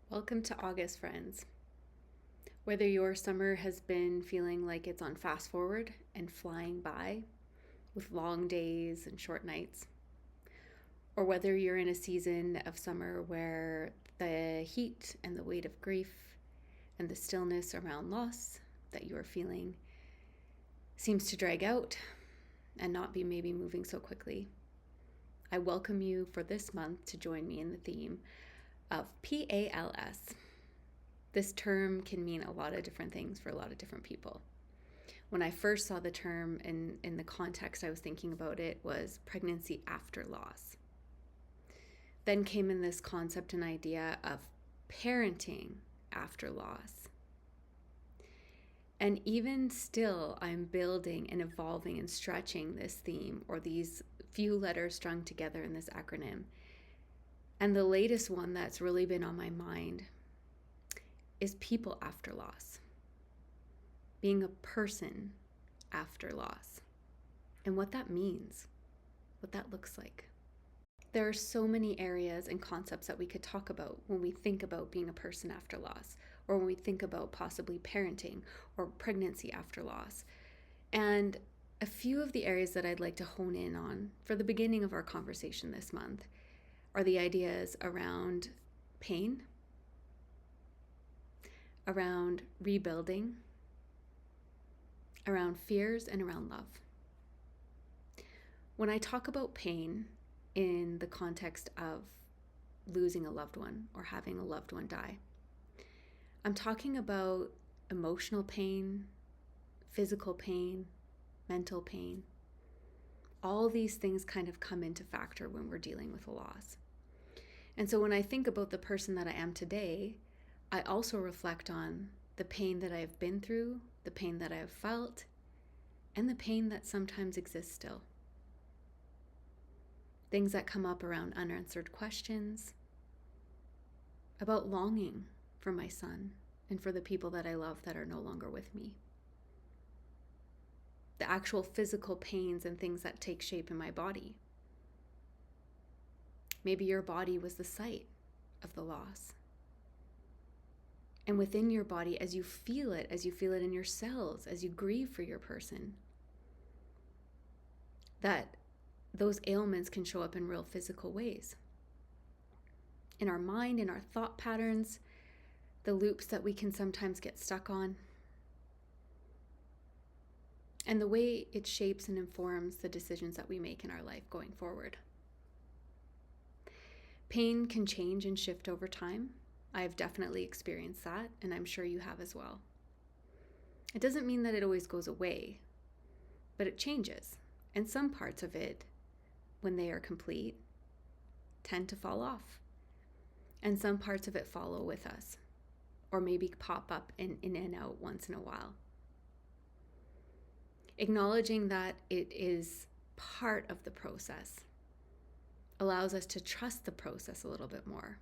Welcome to August, friends. Whether your summer has been feeling like it's on fast forward and flying by with long days and short nights, or whether you're in a season of summer where the heat and the weight of grief and the stillness around loss that you are feeling seems to drag out and not be maybe moving so quickly, I welcome you for this month to join me in the theme of PALS. This term can mean a lot of different things for a lot of different people. When I first saw the term in the context I was thinking about it was pregnancy after loss. Then came in this concept and idea of parenting after loss. And even still, I'm building and evolving and stretching this theme, or these few letters strung together in this acronym. And the latest one that's really been on my mind is people after loss. Being a person after loss. And what that means, what that looks like. There are so many areas and concepts that we could talk about when we think about being a person after loss, or when we think about possibly parenting or pregnancy after loss. And a few of the areas that I'd like to hone in on for the beginning of our conversation this month are the ideas around pain, around rebuilding, around fears, and around love. When I talk about pain in the context of losing a loved one or having a loved one die, I'm talking about emotional pain, physical pain, mental pain. All these things kind of come into factor when we're dealing with a loss. And so when I think about the person that I am today, I also reflect on the pain that I have been through, the pain that I have felt, and the pain that sometimes exists still. Things that come up around unanswered questions, about longing for my son and for the people that I love that are no longer with me. The actual physical pains and things that take shape in my body. Maybe your body was the site of the loss. And within your body, as you feel it in your cells, as you grieve for your person, that those ailments can show up in real physical ways. In our mind, in our thought patterns, the loops that we can sometimes get stuck on, and the way it shapes and informs the decisions that we make in our life going forward. Pain can change and shift over time. I've definitely experienced that, and I'm sure you have as well. It doesn't mean that it always goes away, but it changes. And some parts of it, when they are complete, tend to fall off. And some parts of it follow with us, or maybe pop up in and out once in a while. Acknowledging that it is part of the process allows us to trust the process a little bit more,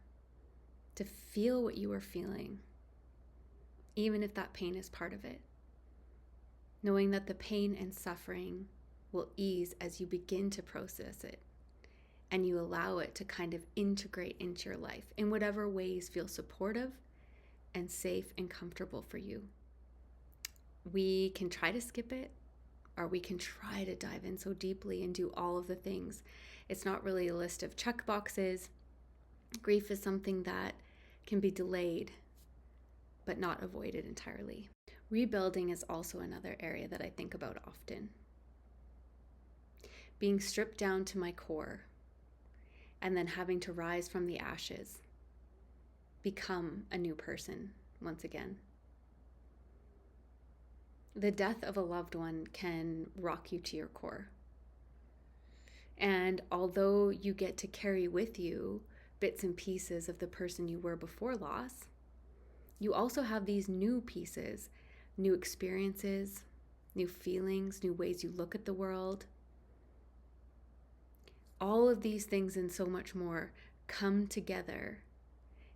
to feel what you are feeling, even if that pain is part of it. Knowing that the pain and suffering will ease as you begin to process it and you allow it to kind of integrate into your life in whatever ways feel supportive and safe and comfortable for you. We can try to skip it, or we can try to dive in so deeply and do all of the things. It's not really a list of check boxes. Grief is something that can be delayed, but not avoided entirely. Rebuilding is also another area that I think about often. Being stripped down to my core, and then having to rise from the ashes, become a new person once again. The death of a loved one can rock you to your core. And although you get to carry with you bits and pieces of the person you were before loss, you also have these new pieces, new experiences, new feelings, new ways you look at the world. All of these things and so much more come together,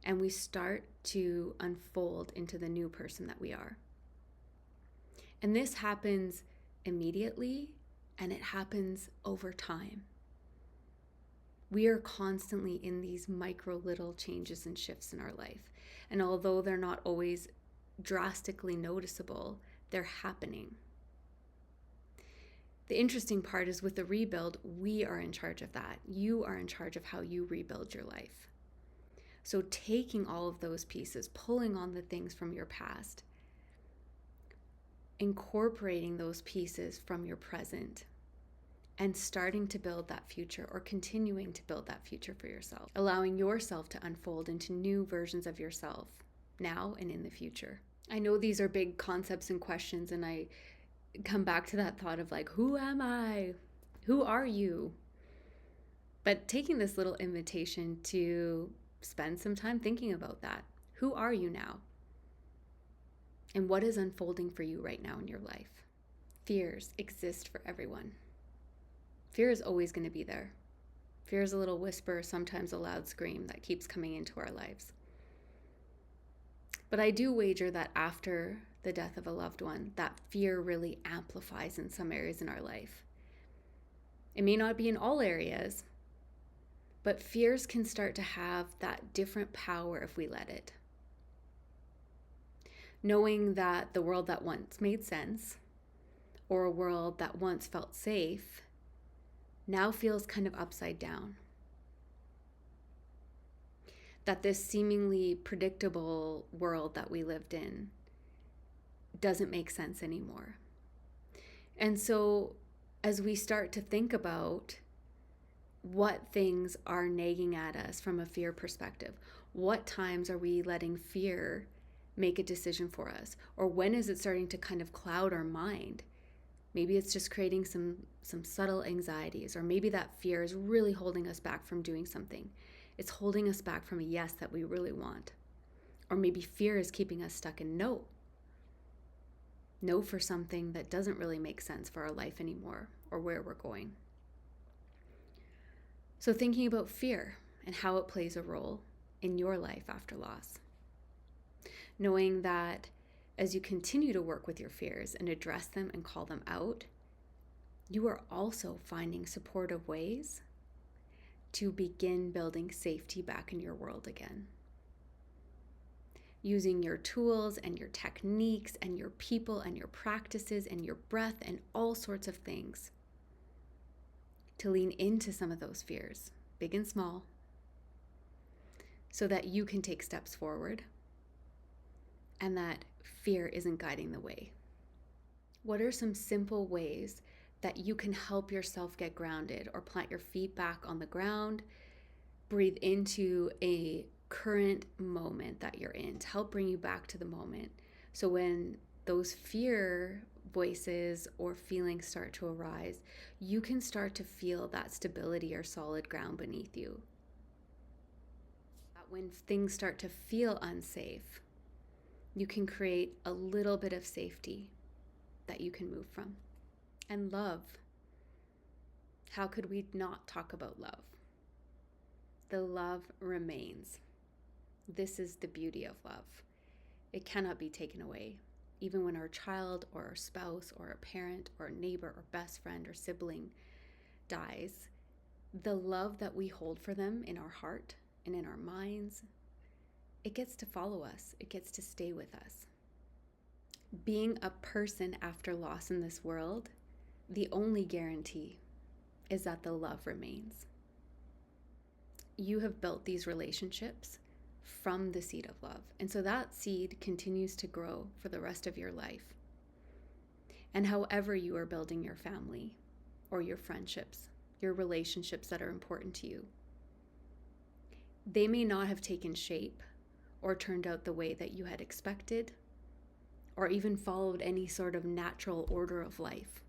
and we start to unfold into the new person that we are. And this happens immediately, and it happens over time. We are constantly in these micro little changes and shifts in our life. And although they're not always drastically noticeable, they're happening. The interesting part is with the rebuild, we are in charge of that. You are in charge of how you rebuild your life. So taking all of those pieces, pulling on the things from your past, incorporating those pieces from your present, and starting to build that future, or continuing to build that future for yourself, allowing yourself to unfold into new versions of yourself now and in the future. I know these are big concepts and questions, and I come back to that thought of like, who am I? Who are you? But taking this little invitation to spend some time thinking about that. Who are you now? And what is unfolding for you right now in your life? Fears exist for everyone. Fear is always going to be there. Fear is a little whisper, sometimes a loud scream that keeps coming into our lives. But I do wager that after the death of a loved one, that fear really amplifies in some areas in our life. It may not be in all areas, but fears can start to have that different power if we let it. Knowing that the world that once made sense, or a world that once felt safe, now feels kind of upside down. That this seemingly predictable world that we lived in doesn't make sense anymore. And so as we start to think about what things are nagging at us from a fear perspective, what times are we letting fear make a decision for us? Or when is it starting to kind of cloud our mind? Maybe it's just creating some subtle anxieties, or maybe that fear is really holding us back from doing something. It's holding us back from a yes that we really want. Or maybe fear is keeping us stuck in no. No for something that doesn't really make sense for our life anymore, or where we're going. So thinking about fear and how it plays a role in your life after loss. Knowing that as you continue to work with your fears and address them and call them out, you are also finding supportive ways to begin building safety back in your world again. Using your tools and your techniques and your people and your practices and your breath and all sorts of things to lean into some of those fears, big and small, so that you can take steps forward and that fear isn't guiding the way. What are some simple ways that you can help yourself get grounded or plant your feet back on the ground, breathe into a current moment that you're in to help bring you back to the moment? So when those fear voices or feelings start to arise, you can start to feel that stability or solid ground beneath you. When things start to feel unsafe, you can create a little bit of safety that you can move from. And love. How could we not talk about love? The love remains. This is the beauty of love. It cannot be taken away. Even when our child or our spouse or a parent or a neighbor or best friend or sibling dies, the love that we hold for them in our heart and in our minds, it gets to follow us. It gets to stay with us. Being a person after loss in this world, the only guarantee is that the love remains. You have built these relationships from the seed of love. And so that seed continues to grow for the rest of your life. And however you are building your family or your friendships, your relationships that are important to you, they may not have taken shape or turned out the way that you had expected, or even followed any sort of natural order of life.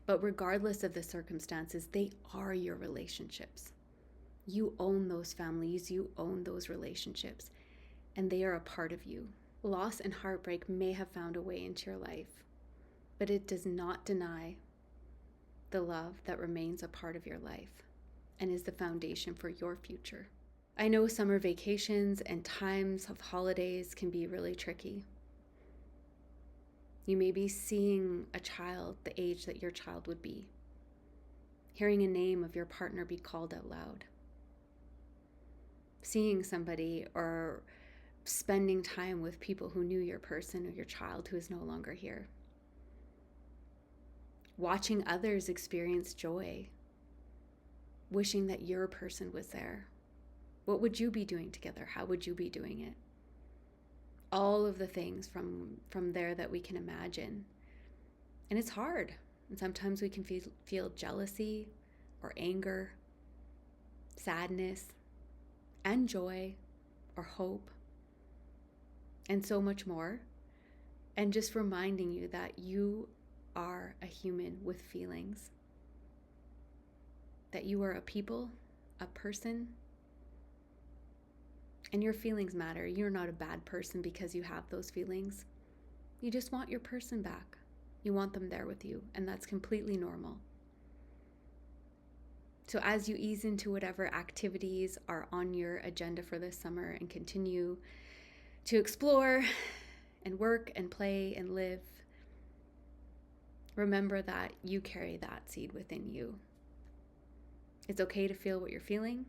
But regardless of the circumstances, they are your relationships. You own those families, you own those relationships, and they are a part of you. Loss and heartbreak may have found a way into your life, but it does not deny the love that remains a part of your life and is the foundation for your future. I know summer vacations and times of holidays can be really tricky. You may be seeing a child the age that your child would be. hearing a name of your partner be called out loud, seeing somebody or spending time with people who knew your person or your child who is no longer here, watching others experience joy, wishing that your person was there. What would you be doing together? How would you be doing it? All of the things from there that we can imagine. And it's hard. And sometimes we can feel jealousy or anger, sadness, and joy or hope, and so much more. And just reminding you that you are a human with feelings, that you are a people, a person, and your feelings matter. You're not a bad person because you have those feelings. You just want your person back. You want them there with you, and that's completely normal. So as you ease into whatever activities are on your agenda for this summer and continue to explore and work and play and live, remember that you carry that seed within you. It's okay to feel what you're feeling.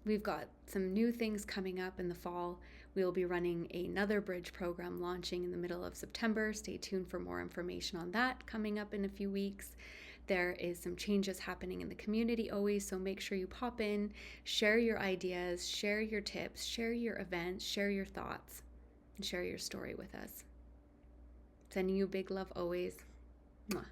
We've got some new things coming up in the fall. We will be running another bridge program launching in the middle of September. Stay tuned for more information on that coming up in a few weeks. There is some changes happening in the community always, so make sure you pop in, share your ideas, share your tips, share your events, share your thoughts, and share your story with us. Sending you big love always. Mwah.